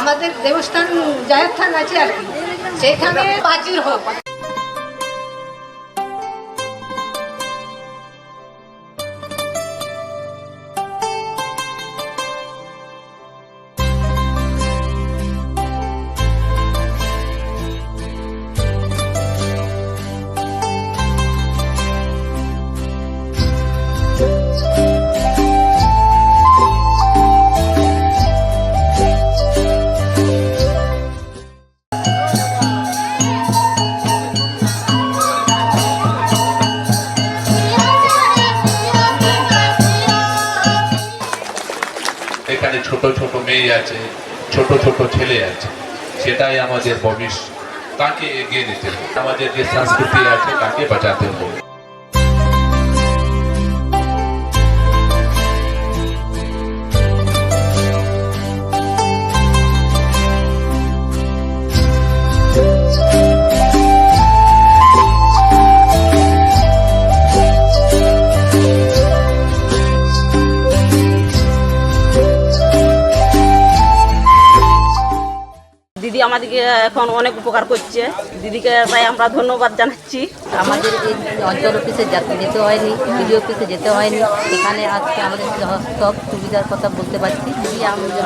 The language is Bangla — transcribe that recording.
আমাদের দেবস্থান জাহের থান আছে আর কি, সেখানে প্রাচীর হোক। এখানে ছোট ছোট মেয়ে আছে, ছোট ছোট ছেলে আছে, সেটাই আমাদের ভবিষ্যৎ। তাকে এগিয়ে নিতে হবে, আমাদের যে সংস্কৃতি আছে তাকে বাঁচাতে হবে। দিদি আমাদেরকে এখন অনেক উপকার করছে, দিদিকে তাই আমরা ধন্যবাদ জানাচ্ছি। আমাদের এই অঞ্চল অফিসে যেতে হয়নি, বিডিও অফিসে যেতে হয়নি, এখানে আজকে আমাদের সব সুবিধার কথা বলতে পারছি। দিদি আমাদের